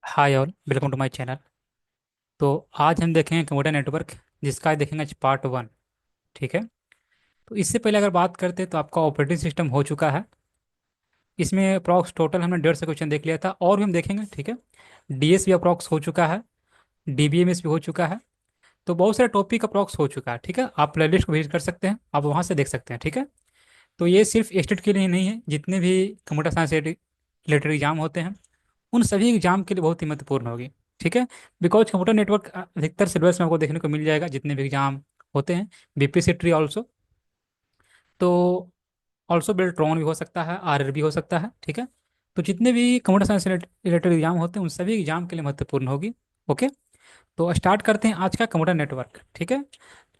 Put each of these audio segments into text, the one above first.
Hi all, welcome to my channel. तो आज हम देखेंगे कंप्यूटर नेटवर्क, जिसका देखेंगे आज पार्ट 1। ठीक है। तो इससे पहले अगर बात करते हैं तो आपका ऑपरेटिंग सिस्टम हो चुका है। इसमें अप्रॉक्स टोटल हमने 150 क्वेश्चन देख लिया था और भी हम देखेंगे। ठीक है। डीएस भी अप्रॉक्स हो चुका है, डीबीएमएस भी हो चुका है। तो बहुत सारे टॉपिक अप्रॉक्स हो चुका है। ठीक है, आप प्लेलिस्ट को विजिट कर सकते हैं, आप वहाँ से देख सकते हैं। ठीक है। तो ये सिर्फ स्टेट के लिए नहीं है, जितने भी कंप्यूटर साइंस रिलेटेड एग्जाम होते हैं उन सभी एग्जाम के लिए बहुत ही महत्वपूर्ण होगी। ठीक है। बिकॉज कंप्यूटर नेटवर्क अधिकतर सिलेबस में आपको देखने को मिल जाएगा, जितने भी एग्जाम होते हैं। बीपीसी ट्री ऑल्सो, तो ऑल्सो बेल्ट्रॉन भी हो सकता है, आरआर भी हो सकता है। ठीक है। तो जितने भी कंप्यूटर साइंस रिलेटेड एग्जाम होते हैं उन सभी एग्जाम के लिए महत्वपूर्ण होगी। ओके। तो स्टार्ट करते हैं आज का कंप्यूटर नेटवर्क। ठीक है।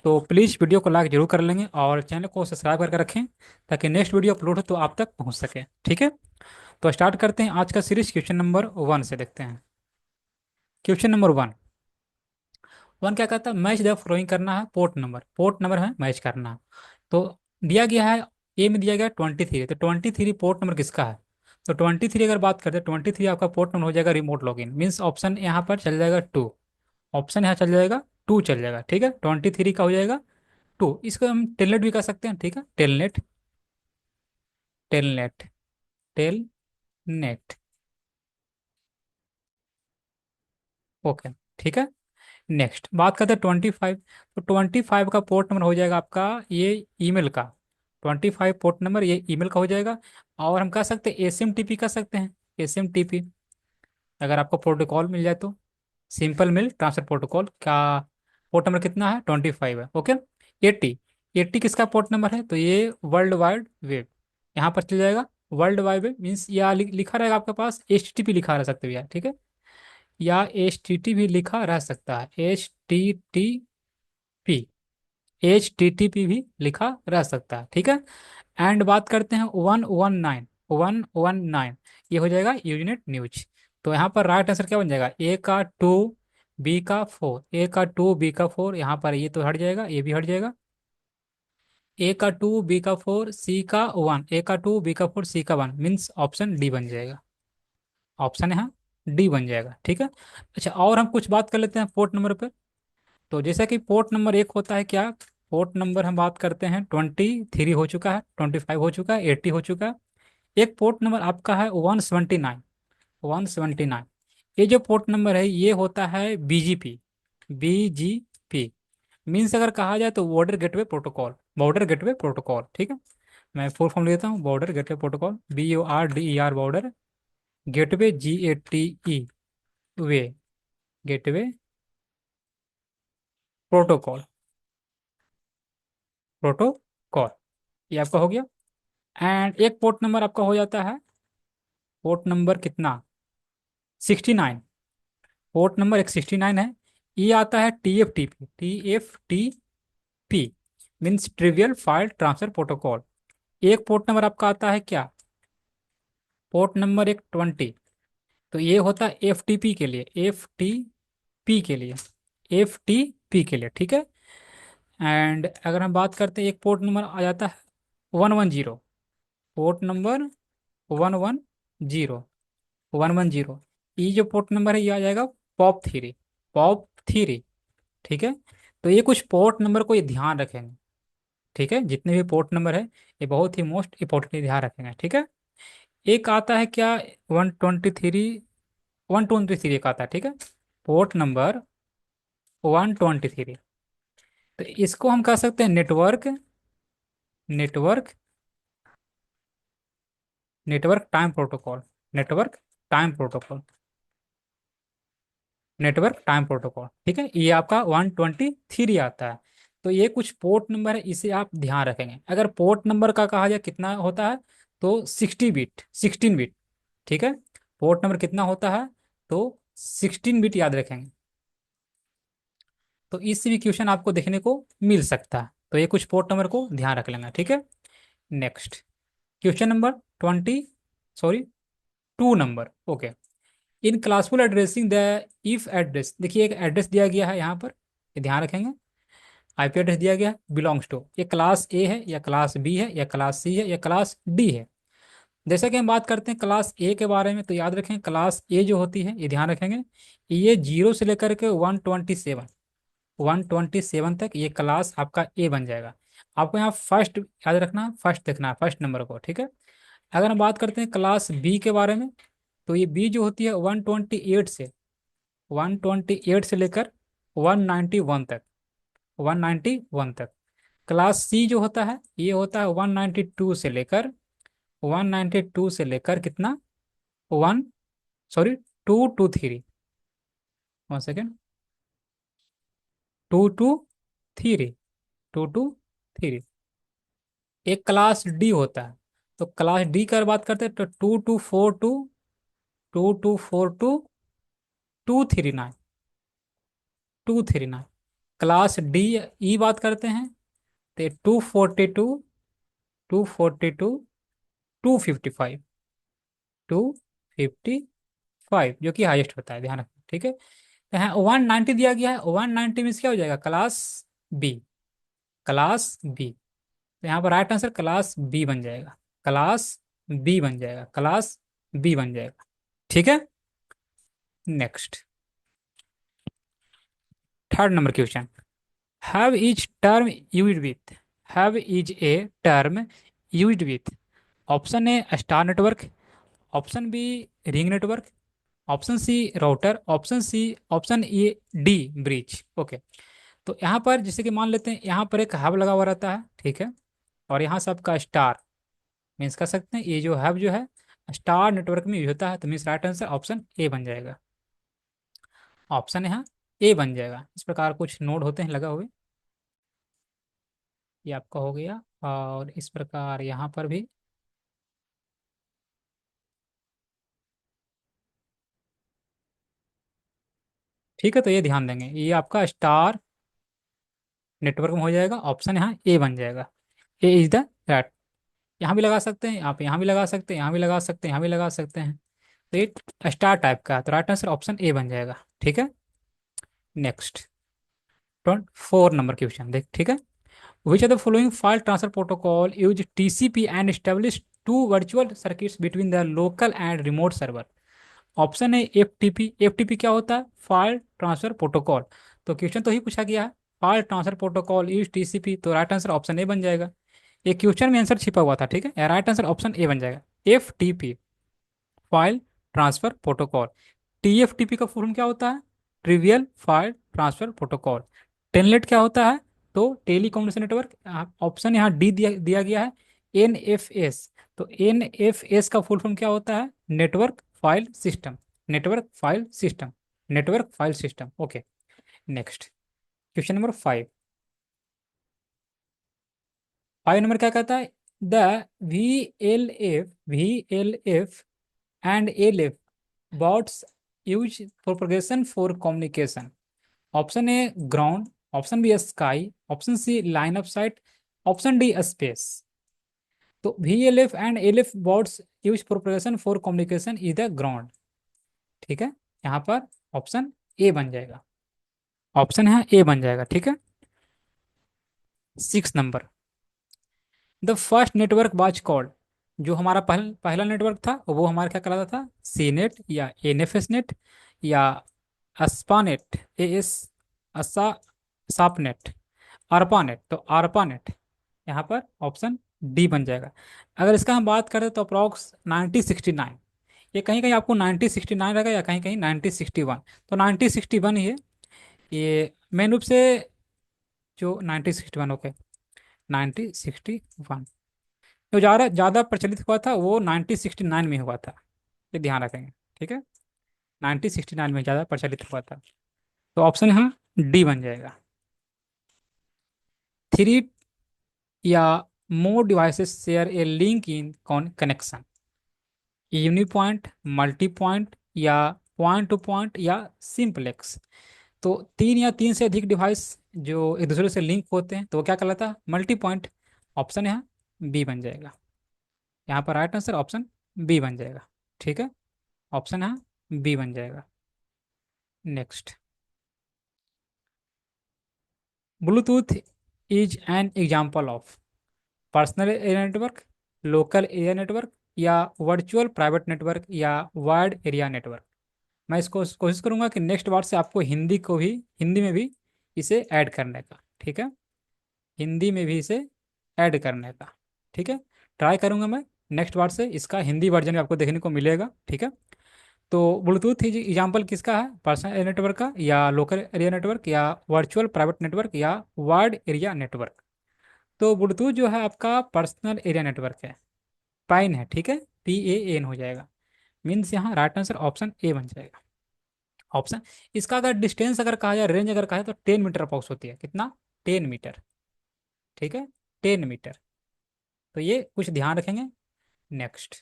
तो प्लीज़ वीडियो को लाइक जरूर कर लेंगे और चैनल को सब्सक्राइब करके रखें, ताकि नेक्स्ट वीडियो अपलोड हो तो आप तक पहुंच सके। ठीक है। तो स्टार्ट करते हैं आज का सीरीज। क्वेश्चन नंबर 1 से देखते हैं। Question number 1। वन क्या कहता है, मैच द फ्लोइंग करना है, पोर्ट नंबर है मैच करना है। तो दिया गया है, ए में दिया गया 23। तो 23 पोर्ट नंबर किसका है? तो 23 अगर बात करते हैं, 23 आपका पोर्ट नंबर हो जाएगा रिमोट लॉगिन, मीन्स ऑप्शन यहाँ पर चल जाएगा 2। ऑप्शन यहाँ चल जाएगा 2 चल जाएगा। ठीक है, 23 का हो जाएगा 2। इसको हम टेलनेट भी कर सकते हैं। ठीक है, टेलनेट, टेलनेट, टेलनेट। ओके। ठीक है। नेक्स्ट बात करते हैं 25। तो 25 का पोर्ट नंबर हो जाएगा आपका ये ईमेल का। 25 पोर्ट नंबर ये ईमेल का हो जाएगा। और हम कह सकते हैं एस एम टी पी कर सकते हैं, एस एम टी पी। अगर आपको प्रोटोकॉल मिल जाए तो सिंपल मेल ट्रांसफर प्रोटोकॉल का पोर्ट नंबर कितना है? 25 है। ओके। 80, 80 किसका पोर्ट नंबर है? तो ये वर्ल्ड वाइड वेब यहाँ पर चल जाएगा। वर्ल्ड वाइड वेब मीन्स या लिखा रहेगा आपके पास एच टी पी लिखा रह सकते हो यार। ठीक है, या एच टी टी भी लिखा रह सकता है, H T T P, H T T P भी लिखा रह सकता है। ठीक है। एंड बात करते हैं 119, 119 ये हो जाएगा यूनिट न्यूज। तो यहाँ पर राइट आंसर क्या बन जाएगा? ए का 2, बी का 4, ए का 2 बी का 4। यहाँ पर ये तो हट जाएगा, ये भी हट जाएगा। ए का 2 बी का 4 सी का 1, ए का 2 बी का 4 सी का 1, मीन्स ऑप्शन डी बन जाएगा। ऑप्शन यहाँ डी बन जाएगा। ठीक है। अच्छा, और हम कुछ बात कर लेते हैं पोर्ट नंबर पे। तो जैसा कि पोर्ट नंबर एक होता है क्या, पोर्ट नंबर हम बात करते हैं 23 हो चुका है, 25 हो चुका है, 80 हो चुका है। एक पोर्ट नंबर आपका है 179, 179। ये जो पोर्ट नंबर है ये होता है बीजीपी, बीजीपी मीन्स अगर कहा जाए तो border gateway protocol, border gateway protocol. ठीक है। मैं फुल फॉर्म लेता हूँ, border gateway protocol, BORDER, border gateway, GATE वे, गेटवे प्रोटोकॉल, प्रोटोकॉल। ये आपका हो गया। एंड एक पोर्ट नंबर आपका हो जाता है, पोर्ट नंबर कितना? 69। पोर्ट नंबर एक 69 है। ये आता है TFTP, TFTP means trivial file transfer protocol. एक पोर्ट नंबर आपका आता है क्या? पोर्ट नंबर एक 20। तो ये होता है FTP के लिए, FTP के लिए, FTP के लिए। ठीक है। एंड अगर हम बात करते हैं, एक पोर्ट नंबर आ जाता है 110, पोर्ट नंबर 110, 110। ये जो पोर्ट नंबर है ये आ जाएगा POP3, POP3। ठीक है। तो ये कुछ पोर्ट नंबर को ये ध्यान रखेंगे। ठीक है, जितने भी पोर्ट नंबर है ये बहुत ही मोस्ट इंपॉर्टेंटली ध्यान रखेंगे। ठीक है। एक आता है क्या, 123, 123 एक आता है। ठीक है, पोर्ट नंबर 123। तो इसको हम कह सकते हैं network, network, network time protocol, network time protocol, network time protocol. ठीक है, ये आपका 123 आता है। तो ये कुछ पोर्ट नंबर है, इसे आप ध्यान रखेंगे। अगर पोर्ट नंबर का कहा जाए कितना होता है, तो 60 बिट, 16 बिट। ठीक है, पोर्ट नंबर कितना होता है? तो 16 बिट याद रखेंगे। तो इससे भी क्वेश्चन आपको देखने को मिल सकता है। तो ये कुछ पोर्ट नंबर को ध्यान रख लेंगे। ठीक है। Next question number 20, sorry 2 number. Okay. In classful addressing the if address, देखिए एक एड्रेस दिया गया है यहाँ पर, ये ध्यान रखेंगे। आईपी एड्रेस दिया गया है, बिलोंग्स टू, ये क्लास ए है या क्लास बी है या क्लास सी है या क्लास डी है। जैसा कि हम बात करते हैं क्लास ए के बारे में, तो याद रखें क्लास ए जो होती है, ये ध्यान रखेंगे, ये 0 से लेकर के 127 तक ये क्लास आपका ए बन जाएगा। आपको यहाँ फर्स्ट याद रखना, फर्स्ट देखना है, फर्स्ट नंबर को, ठीक है। अगर हम बात करते हैं क्लास बी के बारे में, तो ये बी जो होती है 128 से लेकर 191 तक, 191 तक। क्लास सी जो होता है, ये होता है 192 से लेकर कितना, वन, सॉरी, 223, 1 सेकेंड, 223, 223। एक क्लास डी होता है, तो क्लास डी की अगर बात करते हैं तो 2242, 2242, 239, 239। क्लास डी ई बात करते हैं तो 242, 255, 255 जो कि हाईएस्ट होता है, ध्यान रखना, ठीक है। तो यहाँ 190 दिया गया है, 190 मीन्स क्या हो जाएगा, क्लास बी, क्लास बी। तो यहाँ पर राइट आंसर क्लास बी बन जाएगा, क्लास बी बन जाएगा, क्लास बी बन जाएगा, ठीक है। Next, third number question. Have is term used with, have is a term used with, option A star network, option B ring network, option C router, option C, option A D bridge. Okay, तो यहाँ पर जैसे कि मान लेते हैं यहाँ पर एक हब लगा हुआ रहता है, ठीक है, और यहाँ से आपका स्टार, मीन्स कर सकते हैं ये जो हब जो है स्टार नेटवर्क में यूज होता है, तो means right answer option A बन जाएगा, ऑप्शन यहाँ ए बन जाएगा। इस प्रकार कुछ नोड होते हैं लगा हुए, ये आपका हो गया, और इस प्रकार यहाँ पर भी, ठीक है। तो ये ध्यान देंगे, ये आपका स्टार नेटवर्क में हो जाएगा, ऑप्शन यहाँ ए बन जाएगा, ए इज द राइट। यहाँ भी लगा सकते हैं, आप यहाँ भी लगा सकते हैं, यहाँ भी लगा सकते हैं, यहाँ भी लगा सकते हैं, तो ये स्टार टाइप का है, तो राइट आंसर ऑप्शन ए बन जाएगा, ठीक है। नेक्स्ट, 4 नंबर क्वेश्चन देख, ठीक है। Which are the following file transfer protocol use TCP and establish two virtual circuits between the local and remote server. Option है एफटीपी, एफटीपी क्या होता है, फाइल ट्रांसफर प्रोटोकॉल, तो क्वेश्चन तो ही पूछा गया है, file transfer protocol use TCP, तो राइट आंसर ऑप्शन ए बन जाएगा। ये क्वेश्चन में आंसर छिपा हुआ था, ठीक है, राइट आंसर ऑप्शन ए बन जाएगा, FTP, file transfer protocol. TFTP का फुल फॉर्म क्या होता है, trivial file transfer protocol. Telnet क्या होता है, तो टेली कम्युनिकेशन नेटवर्क, ऑप्शन यहाँ डी दिया गया है, एनएफएस, तो एनएफएस का फुल फॉर्म क्या होता है, network file system, network file system, network file system. Okay, next, question number 5। 5 number क्या कहता है, the V L F and L F bots use propagation for communication. Option A ground, option B sky, option C line of sight, option D space. तो V L F and L F bots use propagation for communication is the ground, ठीक है। यहाँ पर option A बन जाएगा, option यहाँ ए बन जाएगा, ठीक है। 6 number, the first network was called, जो हमारा पहला नेटवर्क था वो हमारा क्या कहलाता था, सी नेट या एन एफ एस नेट या अस्पानेट, ए एस, असा, सापनेट, अर्पानेट, तो अर्पानेट। यहाँ पर ऑप्शन डी बन जाएगा। अगर इसका हम बात करें तो अप्रॉक्स 1969, ये कहीं कहीं आपको 1969 रहेगा या कहीं कहीं 1961, तो 1961 ही है ये मेन रूप से, जो 1961, ओके, 1961 जो ज़्यादा ज़्यादा प्रचलित हुआ था वो 1969 में हुआ था, ये ध्यान रखेंगे, ठीक है, 1969 में ज़्यादा प्रचलित हुआ था, तो ऑप्शन यहाँ डी बन जाएगा। 3 या more devices share a link in connection, unipoint, multi point या पॉइंट टू पॉइंट या सिंपलेक्स। तो 3 या 3 से अधिक डिवाइस जो एक दूसरे से लिंक होते हैं तो वो क्या कहलाता है, मल्टी पॉइंट, ऑप्शन यहाँ बी बन जाएगा। यहाँ पर राइट आंसर ऑप्शन बी बन जाएगा, ठीक है, ऑप्शन यहाँ बी बन जाएगा। Next, Bluetooth is an example of personal area network, local area network, या वर्चुअल प्राइवेट नेटवर्क या वाइड एरिया नेटवर्क। मैं इसको कोशिश करूंगा कि नेक्स्ट बार से आपको हिंदी में भी इसे ऐड करने का, ठीक है, हिंदी में भी इसे ऐड करने का, ठीक है, ट्राई करूंगा मैं। नेक्स्ट बार से इसका हिंदी वर्जन भी आपको देखने को मिलेगा, ठीक है। तो ब्लूटूथ ही एग्जाम्पल किसका है, पर्सनल एरिया नेटवर्क का या लोकल एरिया नेटवर्क या वर्चुअल प्राइवेट नेटवर्क या वाइड एरिया नेटवर्क। तो ब्लूटूथ जो है आपका पर्सनल एरिया नेटवर्क है, पाइन है, ठीक है, PAN हो जाएगा। मीन्स यहाँ राइट आंसर ऑप्शन ए बन जाएगा। ऑप्शन, इसका अगर डिस्टेंस अगर कहा जाए, रेंज अगर कहा जाए तो 10 मीटर अप्रॉक्स होती है, कितना, 10 मीटर, ठीक है, 10 मीटर। तो ये कुछ ध्यान रखेंगे। Next,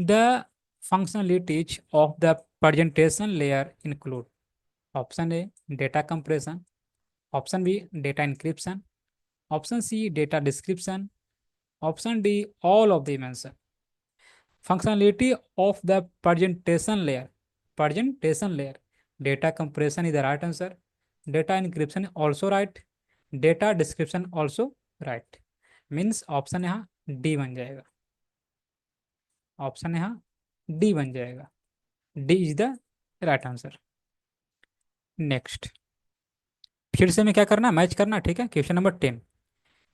the functionalities of the presentation layer include, option A data compression, option B data encryption, option C data description, option D all of the mention. Functionality of the presentation layer, data compression is the right answer, data encryption also right, data description also right। Means option यहाँ D बन जाएगा, option यहाँ D बन जाएगा, D is the right answer. Next, फिर से मैं क्या करना, मैच करना, ठीक है। Question number 10,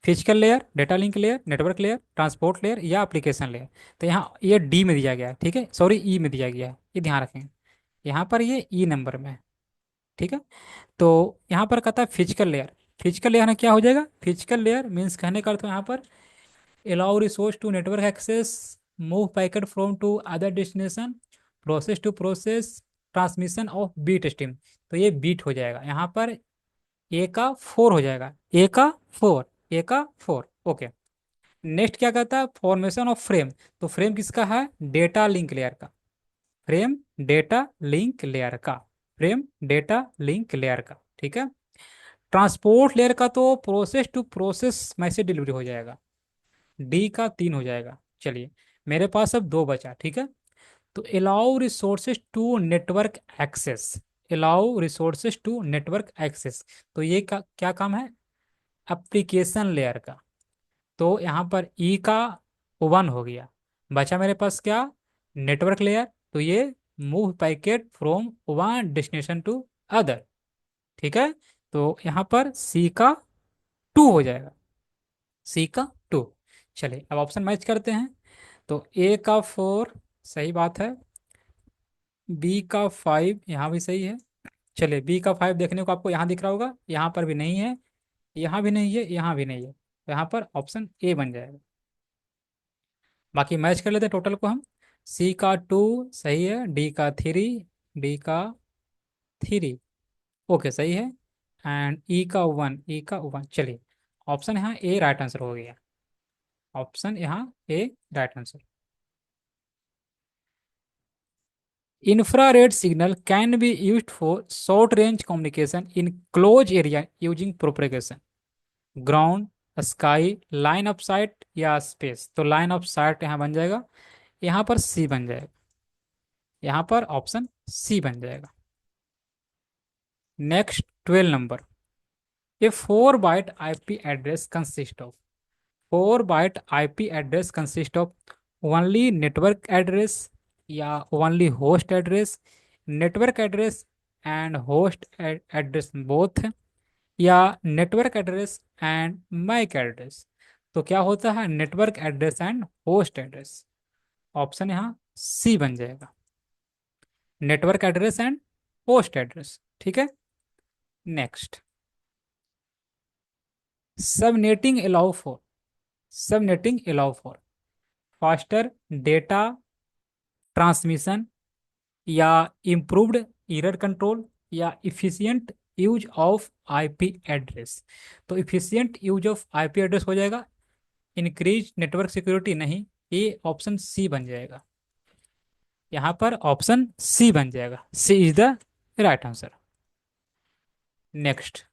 physical layer, data link layer, network layer, transport layer या एप्लीकेशन लेयर। तो यहाँ ये डी में दिया गया है, ठीक है, सॉरी ई में दिया गया है, ये ध्यान रखें। यहाँ पर ये ई नंबर में है, ठीक है। तो यहाँ पर कहता है फिजिकल लेयर, फिजिकल लेयर में क्या हो जाएगा, फिजिकल लेयर मीन्स कहने का अर्थ है यहाँ पर allow resource to network access, move packet from to other destination, process to process, transmission of bit stream. तो ये बीट हो जाएगा यहाँ पर, ए का 4 हो जाएगा, ए का 4, ए का 4, ओके। नेक्स्ट क्या कहता है, फॉर्मेशन ऑफ फ्रेम। तो फ्रेम किसका है, डेटा लिंक लेयर का, फ्रेम डेटा लिंक लेयर का, फ्रेम डेटा लिंक लेयर का, ठीक है। ट्रांसपोर्ट लेयर का तो process to process message delivery हो जाएगा, डी का 3 हो जाएगा। चलिए, मेरे पास अब दो बचा, ठीक है। तो allow resources to network access, allow resources to network access, तो ये क्या काम है, एप्लीकेशन लेयर का। तो यहाँ पर ई का 1 हो गया, बचा मेरे पास क्या, नेटवर्क लेयर। तो ये move packet from one destination to other, ठीक है। तो यहाँ पर सी का 2 हो जाएगा, सी का 2। चलिए अब ऑप्शन मैच करते हैं। तो ए का 4 सही बात है, बी का 5 यहाँ भी सही है। चलिए बी का 5 देखने को आपको यहाँ दिख रहा होगा, यहाँ पर भी नहीं है, यहाँ भी नहीं है, यहाँ भी नहीं है, तो यहाँ पर ऑप्शन ए बन जाएगा। बाकी मैच कर लेते हैं टोटल को हम। सी का 2 सही है, डी का 3, डी का 3 ओके सही है, एंड ई का 1, ई का 1। चलिए ऑप्शन यहाँ ए राइट आंसर हो गया, ऑप्शन यहाँ A right answer. Infrared signal can be used for short range communication in close area using propagation, ground, sky, line of sight या space। तो line of sight यहाँ बन जाएगा, यहाँ पर सी बन जाएगा, यहाँ पर ऑप्शन सी बन जाएगा। Next 12 number, A 4 byte IP address consist of, 4 byte IP address consist of only network address या only host address, network address and host address both, या network address and MAC address. तो क्या होता है, network address and host address. Option यहाँ C बन जाएगा, network address and host address, ठीक है। Next, subnetting allow for, subnetting allow for faster data transmission या इम्प्रूव्ड एरर कंट्रोल या efficient use of IP address. तो efficient use of IP address हो जाएगा, इंक्रीज नेटवर्क सिक्योरिटी नहीं, ये option C बन जाएगा, यहाँ पर ऑप्शन सी बन जाएगा, C is the right answer. Next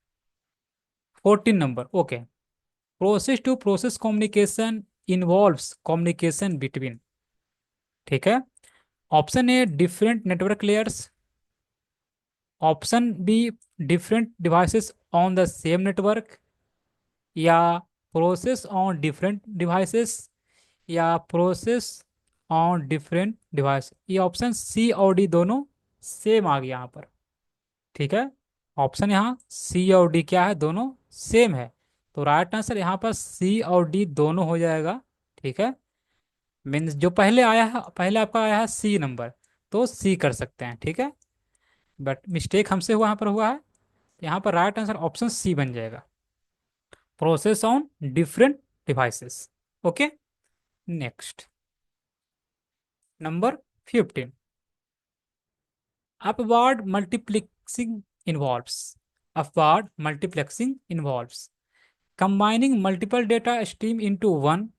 14 number, okay. Process to process communication involves communication between, ठीक है। Option A different network layers, option B different devices on the same network, या process on different devices या process on different device, ये option C और D दोनों same आ गया यहाँ पर। ठीक है, ऑप्शन यहाँ सी और डी क्या है, दोनों सेम है। तो राइट आंसर यहाँ पर सी और डी दोनों हो जाएगा। ठीक है, मीन्स जो पहले आया है, पहले आपका आया है सी नंबर, तो सी कर सकते हैं। ठीक है, बट मिस्टेक हमसे हुआ, यहाँ पर हुआ है। यहाँ पर राइट आंसर ऑप्शन सी बन जाएगा, process on different devices. Okay, next number 15, upward multiplexing involves, upward multiplexing involves combining multiple data stream into one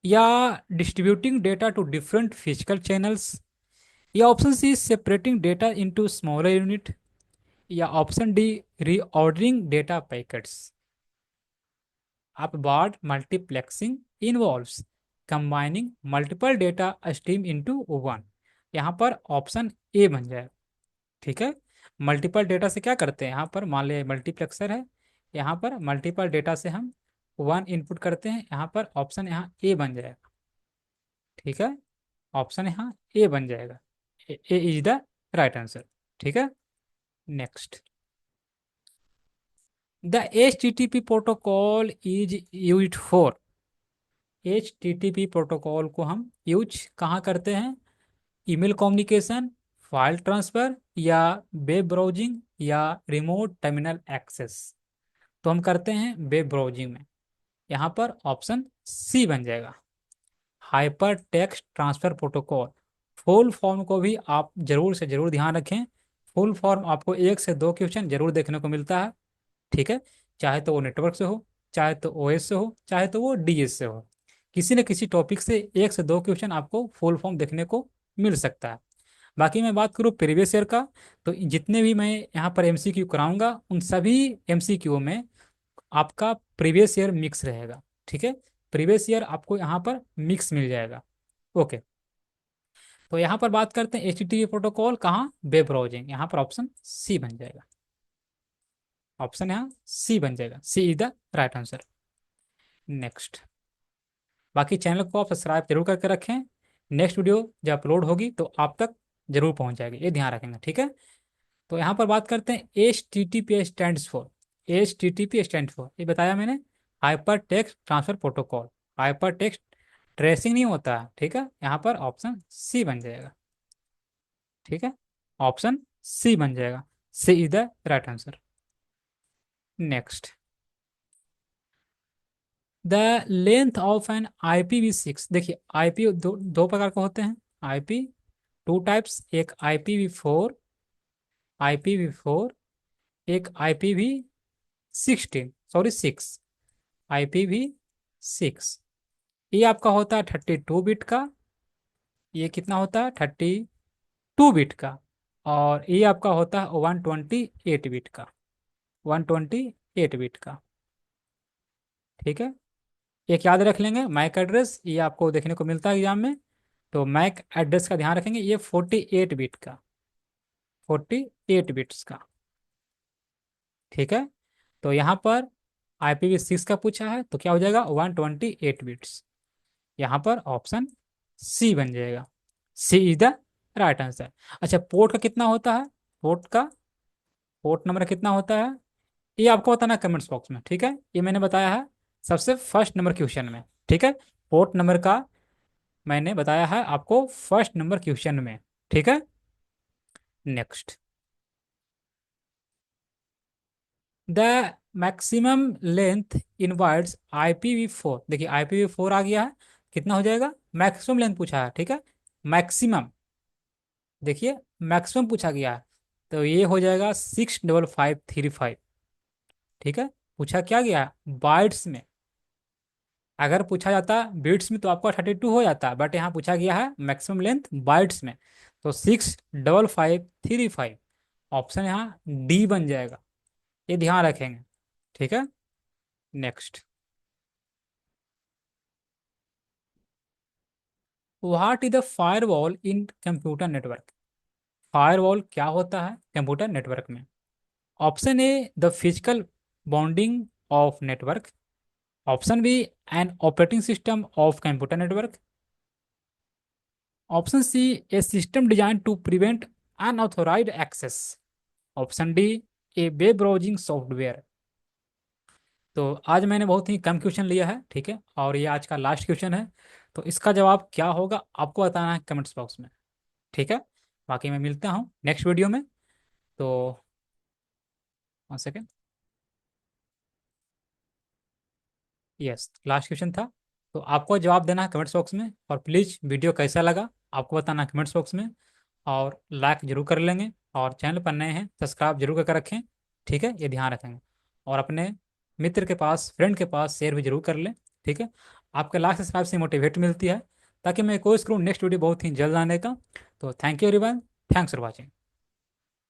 या distributing data to different physical channels या option C separating data into smaller unit या option D reordering data packets। upward multiplexing involves combining multiple data stream into one, यहाँ पर option A बन जाएगा। ठीक है, multiple data से क्या करते हैं, यहाँ पर मान लिया मल्टीप्लेक्सर है, यहाँ पर मल्टीपल डेटा से हम वन इनपुट करते हैं, यहाँ पर ऑप्शन यहाँ ए बन जाएगा। ठीक है, ऑप्शन यहाँ ए बन जाएगा, ए इज द राइट आंसर। ठीक है, next, the H T T P protocol is use for, H T T P protocol को हम यूज कहाँ करते हैं, ईमेल कम्युनिकेशन, फाइल ट्रांसफर या वेब ब्राउजिंग या रिमोट टर्मिनल एक्सेस। तो हम करते हैं वेब ब्राउजिंग में, यहाँ पर ऑप्शन सी बन जाएगा, hyper text transfer protocol. Full form को भी आप जरूर से जरूर ध्यान रखें, फुल फॉर्म आपको एक से दो क्वेश्चन जरूर देखने को मिलता है। ठीक है, चाहे तो वो नेटवर्क से हो, चाहे तो ओएस से हो, चाहे तो वो डीएस से हो, किसी न किसी टॉपिक से एक से दो क्वेश्चन आपको फुल फॉर्म देखने को मिल सकता है। बाकी मैं बात करूँ प्रीवियस ईयर का, तो जितने भी मैं यहाँ पर एमसीक्यू कराऊंगा उन सभी एमसीक्यू में आपका प्रीवियस ईयर मिक्स रहेगा। ठीक है, प्रीवियस ईयर आपको यहाँ पर मिक्स मिल जाएगा। ओके, तो यहाँ पर बात करते हैं एचटीटीपी प्रोटोकॉल कहाँ, वेब ब्राउजिंग, यहाँ पर ऑप्शन सी बन जाएगा, ऑप्शन यहाँ सी बन जाएगा, C is the right answer. Next, बाकी चैनल को आप सब्सक्राइब जरूर करके रखें, नेक्स्ट वीडियो जब अपलोड होगी तो आप तक जरूर पहुंच जाएगी, ये ध्यान रखेंगे। ठीक है, तो यहाँ पर बात करते हैं H T T P stand for, H T T P stand for, ये बताया मैंने, hyper text transfer protocol, hyper text tracing नहीं होता है। ठीक है, यहाँ पर ऑप्शन सी बन जाएगा। ठीक है, ऑप्शन सी बन जाएगा, C is the right answer. Next, the length of an IPv6, देखिए आईपी दो प्रकार के होते हैं, आईपी टू टाइप्स, एक IPv4, IPv4, एक IPv16, सॉरी 6, IPv6, ये आपका होता है 32 बिट का, ये कितना होता है 32 बिट का, और ये आपका होता है 128 बिट का, 128 बिट का। ठीक है, एक याद रख लेंगे मैक एड्रेस, ये आपको देखने को मिलता है एग्जाम में, तो मैक एड्रेस का ध्यान रखेंगे, ये 48 बिट का, 48 बिट्स का। ठीक है, तो यहाँ पर IPv6 का पूछा है तो क्या हो जाएगा 128 बिट्स, यहाँ पर ऑप्शन सी बन जाएगा, C is the right answer. अच्छा, पोर्ट का कितना होता है, पोर्ट नंबर कितना होता है, ये आपको बताना कमेंट्स बॉक्स में। ठीक है, ये मैंने बताया है सबसे फर्स्ट नंबर क्वेश्चन में। ठीक है, पोर्ट नंबर का मैंने बताया है आपको फर्स्ट नंबर क्वेश्चन में। ठीक है, next, the maximum length in words IPv4, देखिए IPv4 आ गया है, कितना हो जाएगा, मैक्सिमम लेंथ पूछा है। ठीक है, मैक्सिमम, देखिए मैक्सिमम पूछा गया है, तो ये हो जाएगा 65535। ठीक है, पूछा क्या गया बाइट्स में, अगर पूछा जाता बिट्स में तो आपका 32 हो जाता, बट यहाँ पूछा गया है मैक्सिमम लेंथ बाइट्स में, तो 65535, ऑप्शन यहाँ डी बन जाएगा, ये ध्यान रखेंगे। ठीक है, next, what is the firewall in computer network, firewall क्या होता है कंप्यूटर नेटवर्क में, option A the physical bounding of network, option B, an operating system of computer network. Option C, a system design to prevent unauthorized access. Option D, a web browsing software. तो आज मैंने बहुत ही कम question लिया है, ठीक है, और ये आज का लास्ट क्वेश्चन है। तो इसका जवाब क्या होगा आपको बताना है कमेंट्स बॉक्स में, ठीक है। बाकी मैं मिलता हूँ नेक्स्ट वीडियो में। तो 1 सेकेंड। यस, लास्ट क्वेश्चन था। तो आपको जवाब देना है कमेंट्स बॉक्स में, और प्लीज़ वीडियो कैसा लगा आपको बताना है कमेंट्स बॉक्स में। और लाइक जरूर कर लेंगे, और चैनल पर नए हैं सब्सक्राइब जरूर करके रखें, ठीक है, ये ध्यान रखेंगे। और अपने मित्र के पास, फ्रेंड के पास शेयर भी जरूर कर लें, ठीक है। आपके लाइक सब्सक्राइब से मोटिवेट मिलती है, ताकि मैं कोशिश करूँ नेक्स्ट वीडियो बहुत ही जल्द आने का। तो thank you everyone, thanks for watching.